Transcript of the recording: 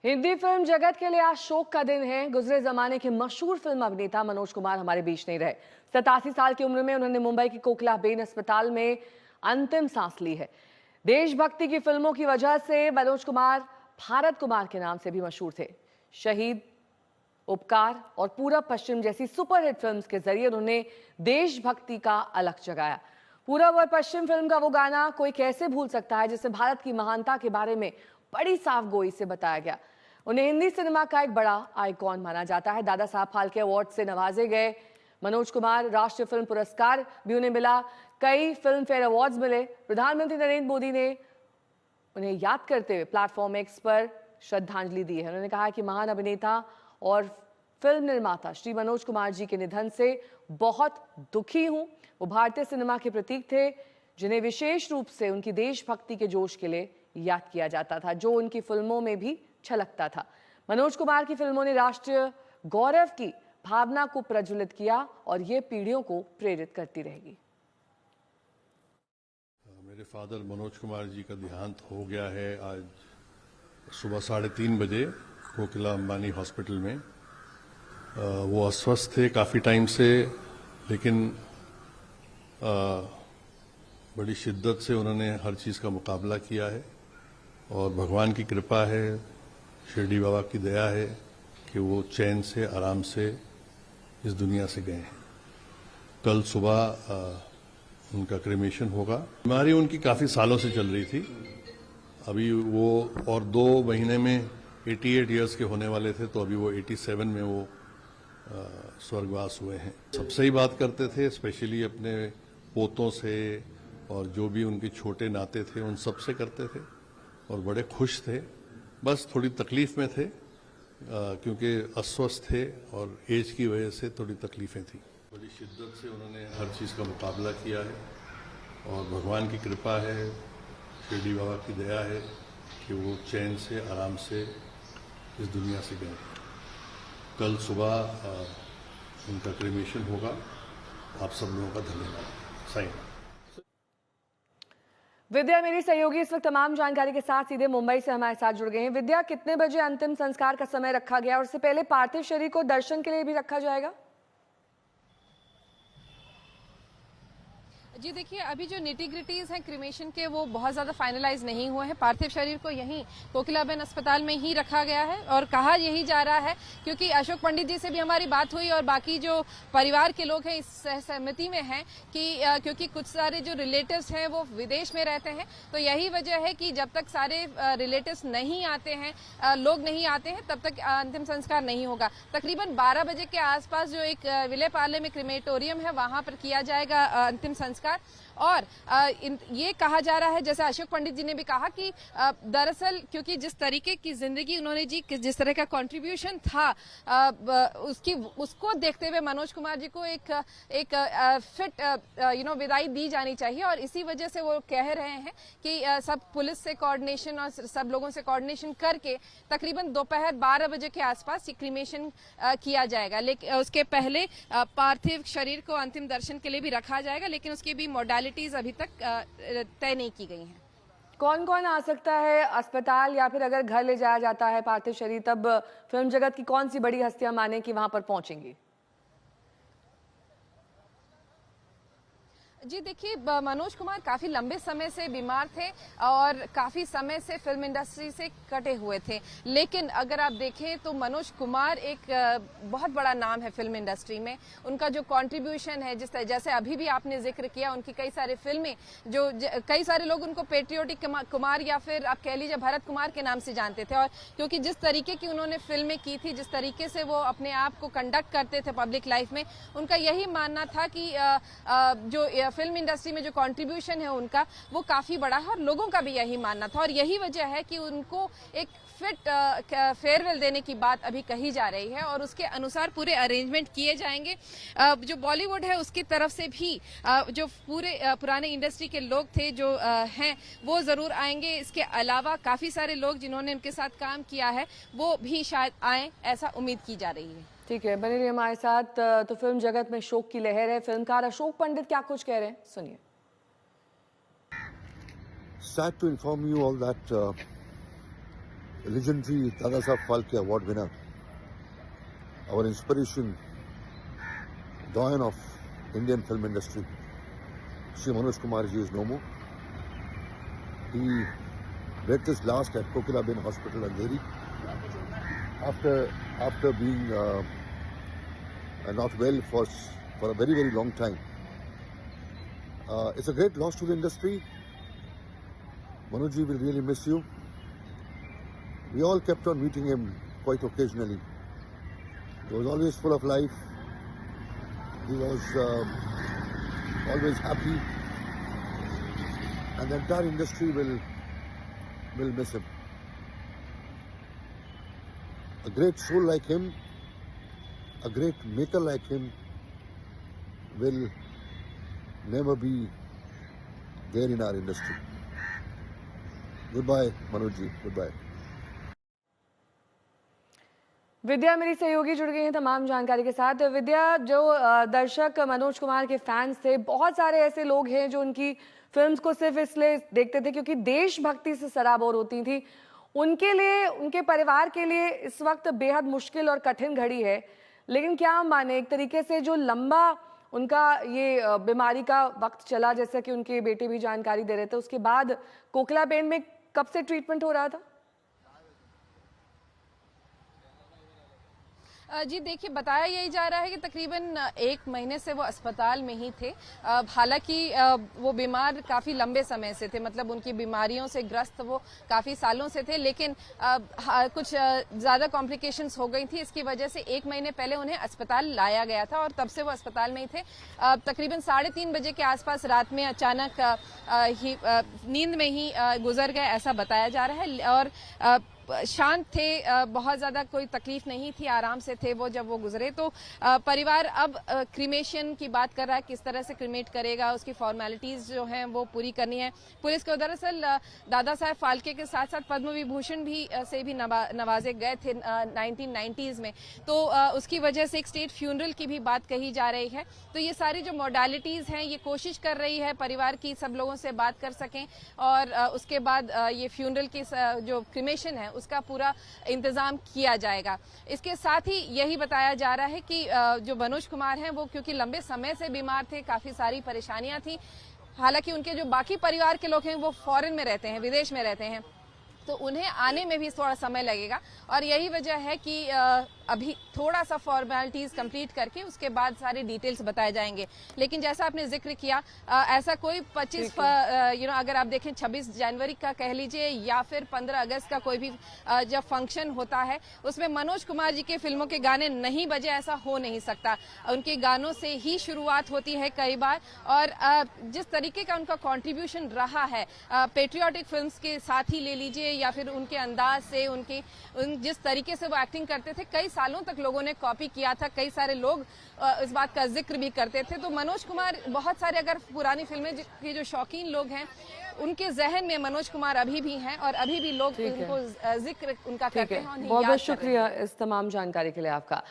Hindi film जगत के लिए आज शोक का दिन है। गुजरे जमाने के मशहूर फिल्म अभिनेता मनोज कुमार हमारे बीच नहीं रहे। 87 साल की उम्र में उन्होंने मुंबई की कोकिलाबेन अस्पताल में अंतिम सांस ली है। देशभक्ति की फिल्मों की वजह से मनोज कुमार भारत कुमार के नाम से भी मशहूर थे। शहीद, उपकार और पूरब पश्चिम जैसी सुपरहिट फिल्म्स के जरिए उन्होंने देशभक्ति का अलख जगाया। पूरब और पश्चिम फिल्म का वो गाना कोई कैसे भूल सकता है, जिससे भारत की महानता के बारे में बड़ी साफ गोई से बताया गया। उन्हें हिंदी सिनेमा का एक बड़ा आइकॉन माना जाता है। दादा साहब फाल्के अवार्ड से नवाजे गए मनोज कुमार। राष्ट्रीय फिल्म पुरस्कार भी उन्हें मिला। कई फिल्म फेयर अवार्ड्स मिले। प्रधानमंत्री नरेंद्र मोदी ने उन्हें याद करते हुए प्लेटफॉर्म एक्स पर श्रद्धांजलि दी है। उन्होंने कहा कि महान अभिनेता और फिल्म निर्माता श्री मनोज कुमार जी के निधन से बहुत दुखी हूं। वो भारतीय सिनेमा के प्रतीक थे, जिन्हें विशेष रूप से उनकी देशभक्ति के जोश के लिए याद किया जाता था, जो उनकी फिल्मों में भी छलकता था। मनोज कुमार की फिल्मों ने राष्ट्रीय गौरव की भावना को प्रज्वलित किया और ये पीढ़ियों को प्रेरित करती रहेगी। मेरे फादर मनोज कुमार जी का देहांत हो गया है आज सुबह 3:30 बजे कोकिला अंबानी हॉस्पिटल में। वो अस्वस्थ थे काफ़ी टाइम से, लेकिन बड़ी शिद्दत से उन्होंने हर चीज़ का मुकाबला किया है और भगवान की कृपा है, शिरडी बाबा की दया है कि वो चैन से आराम से इस दुनिया से गए हैं। कल सुबह उनका क्रेमेशन होगा। बीमारी उनकी काफ़ी सालों से चल रही थी। अभी वो और 2 महीने में 88 इयर्स के होने वाले थे, तो अभी वो 87 में वो स्वर्गवास हुए हैं। सबसे ही बात करते थे, स्पेशली अपने पोतों से और जो भी उनके छोटे नाते थे उन सब से करते थे और बड़े खुश थे। बस थोड़ी तकलीफ में थे क्योंकि अस्वस्थ थे और एज की वजह से थोड़ी तकलीफें थी। बड़ी शिद्दत से उन्होंने हर चीज़ का मुकाबला किया है और भगवान की कृपा है, शिरडी बाबा की दया है कि वो चैन से आराम से इस दुनिया से गए। कल सुबह उनका क्रेमेशन होगा। आप सब लोगों का धन्यवाद। साइन। विद्या मेरी सहयोगी इस वक्त तमाम जानकारी के साथ सीधे मुंबई से हमारे साथ जुड़ गए हैं। विद्या, कितने बजे अंतिम संस्कार का समय रखा गया और उससे पहले पार्थिव शरीर को दर्शन के लिए भी रखा जाएगा? जी देखिए, अभी जो निटी-ग्रिटीज हैं क्रिमेशन के वो बहुत ज़्यादा फाइनलाइज नहीं हुए हैं। पार्थिव शरीर को यहीं कोकिलाबेन अस्पताल में ही रखा गया है और कहा यही जा रहा है, क्योंकि अशोक पंडित जी से भी हमारी बात हुई और बाकी जो परिवार के लोग हैं इस सहमति में हैं कि क्योंकि कुछ सारे जो रिलेटिव्स हैं वो विदेश में रहते हैं, तो यही वजह है कि जब तक सारे रिलेटिव्स नहीं आते हैं, लोग नहीं आते हैं, तब तक अंतिम संस्कार नहीं होगा। तकरीबन 12 बजे के आसपास जो एक विलेपार्ले में क्रिमेटोरियम है वहां पर किया जाएगा अंतिम संस्कार। और ये कहा जा रहा है, जैसे अशोक पंडित जी ने भी कहा कि दरअसल क्योंकि जिस तरीके की जिंदगी उन्होंने जी, जिस तरह का कंट्रीब्यूशन था, उसको देखते हुए मनोज कुमार जी को एक फिट विदाई दी जानी चाहिए और इसी वजह से वो कह रहे हैं कि सब पुलिस से कोऑर्डिनेशन और सब लोगों से कोऑर्डिनेशन करके तकरीबन दोपहर 12 बजे के आसपास क्रिमेशन किया जाएगा। लेकिन उसके पहले पार्थिव शरीर को अंतिम दर्शन के लिए भी रखा जाएगा, लेकिन उसकी भी मॉडलिटीज अभी तक तय नहीं की गई हैं। कौन कौन आ सकता है अस्पताल, या फिर अगर घर ले जाया जाता है पार्थिव शरीर, तब फिल्म जगत की कौन सी बड़ी हस्तियां माने कि वहां पर पहुंचेंगी? जी देखिए, मनोज कुमार काफ़ी लंबे समय से बीमार थे और काफ़ी समय से फिल्म इंडस्ट्री से कटे हुए थे, लेकिन अगर आप देखें तो मनोज कुमार एक बहुत बड़ा नाम है फिल्म इंडस्ट्री में। उनका जो कंट्रीब्यूशन है, जैसे अभी भी आपने जिक्र किया, उनकी कई सारे फिल्में जो कई सारे लोग उनको पेट्रियोटिक कुमार या फिर आप कह लीजिए भरत कुमार के नाम से जानते थे, और क्योंकि जिस तरीके की उन्होंने फिल्में की थी, जिस तरीके से वो अपने आप को कंडक्ट करते थे पब्लिक लाइफ में, उनका यही मानना था कि जो फिल्म इंडस्ट्री में जो कंट्रीब्यूशन है उनका वो काफी बड़ा है और लोगों का भी यही मानना था, और यही वजह है कि उनको एक फिट फेयरवेल देने की बात अभी कही जा रही है और उसके अनुसार पूरे अरेंजमेंट किए जाएंगे। जो बॉलीवुड है उसकी तरफ से भी जो पूरे पुराने इंडस्ट्री के लोग थे जो हैं वो जरूर आएंगे। इसके अलावा काफी सारे लोग जिन्होंने उनके साथ काम किया है वो भी शायद आए, ऐसा उम्मीद की जा रही है। ठीक है, बने रहिए हमारे साथ। तो फिल्म जगत में शोक की लहर है। फिल्मकार अशोक पंडित क्या कुछ कह रहे हैं, सुनिए। Sad to inform you all that legendary Dada Saheb Phalke Award winner, our inspiration, doyen of Indian film industry, Shri Manoj Kumar ji is no more. He read his last at Kokilaben Hospital, Andheri, after being not well for a very, very long time. It's a great loss to the industry. Manoj ji will really miss you. We all kept on meeting him quite occasionally. He was always full of life. He was always happy. And the entire industry will miss him. A great soul like him, a great maker like him will never be there in our industry. Goodbye, Manoj ji. Goodbye. विद्या मेरी सहयोगी जुड़ गई हैं तमाम जानकारी के साथ। विद्या, जो दर्शक मनोज कुमार के फैंस थे, बहुत सारे ऐसे लोग हैं जो उनकी फिल्म्स को सिर्फ इसलिए देखते थे क्योंकि देशभक्ति से सराबोर होती थी। उनके लिए, उनके परिवार के लिए इस वक्त बेहद मुश्किल और कठिन घड़ी है। लेकिन क्या हम माने, एक तरीके से जो लंबा उनका ये बीमारी का वक्त चला, जैसा कि उनके बेटे भी जानकारी दे रहे थे, उसके बाद कोकिलाबेन में कब से ट्रीटमेंट हो रहा था? जी देखिए, बताया यही जा रहा है कि तकरीबन 1 महीने से वो अस्पताल में ही थे। हालांकि वो बीमार काफ़ी लंबे समय से थे, मतलब उनकी बीमारियों से ग्रस्त वो काफ़ी सालों से थे, लेकिन कुछ ज़्यादा कॉम्प्लिकेशंस हो गई थी। इसकी वजह से 1 महीने पहले उन्हें अस्पताल लाया गया था और तब से वो अस्पताल में ही थे। तकरीबन 3:30 बजे के आसपास रात में अचानक ही नींद में ही गुजर गए, ऐसा बताया जा रहा है। और शांत थे, बहुत ज़्यादा कोई तकलीफ नहीं थी, आराम से थे वो जब वो गुजरे। तो परिवार अब क्रीमेशन की बात कर रहा है, किस तरह से क्रीमेट करेगा, उसकी फॉर्मेलिटीज़ जो हैं वो पूरी करनी है पुलिस को। दरअसल दादा साहब फाल्के के साथ साथ पद्म विभूषण से भी नवाजे गए थे 1990s में, तो उसकी वजह से एक स्टेट फ्यूनरल की भी बात कही जा रही है। तो ये सारी जो मॉडलिटीज़ हैं, ये कोशिश कर रही है परिवार की सब लोगों से बात कर सकें और उसके बाद ये फ्यूनरल की जो क्रीमेशन है उसका पूरा इंतजाम किया जाएगा। इसके साथ ही यही बताया जा रहा है कि जो मनोज कुमार हैं वो क्योंकि लंबे समय से बीमार थे, काफी सारी परेशानियां थी। हालांकि उनके जो बाकी परिवार के लोग हैं वो फॉरेन में रहते हैं, विदेश में रहते हैं, तो उन्हें आने में भी थोड़ा समय लगेगा और यही वजह है कि अभी थोड़ा सा फॉर्मेलिटीज कंप्लीट करके उसके बाद सारे डिटेल्स बताए जाएंगे। लेकिन जैसा आपने जिक्र किया, ऐसा कोई 25 अगर आप देखें 26 जनवरी का कह लीजिए या फिर 15 अगस्त का कोई भी जब फंक्शन होता है उसमें मनोज कुमार जी के फिल्मों के गाने नहीं बजे, ऐसा हो नहीं सकता। उनके गानों से ही शुरुआत होती है कई बार और जिस तरीके का उनका कॉन्ट्रीब्यूशन रहा है पेट्रियाटिक फिल्म्स के साथ ही ले लीजिए या फिर उनके अंदाज से, जिस तरीके से वो एक्टिंग करते थे, कई सालों तक लोगों ने कॉपी किया था, कई सारे लोग इस बात का जिक्र भी करते थे। तो मनोज कुमार, बहुत सारे अगर पुरानी फिल्में के जो शौकीन लोग हैं उनके जहन में मनोज कुमार अभी भी हैं और अभी भी लोग उनको जिक्र उनका करते हैं। बहुत बहुत शुक्रिया इस तमाम जानकारी के लिए आपका।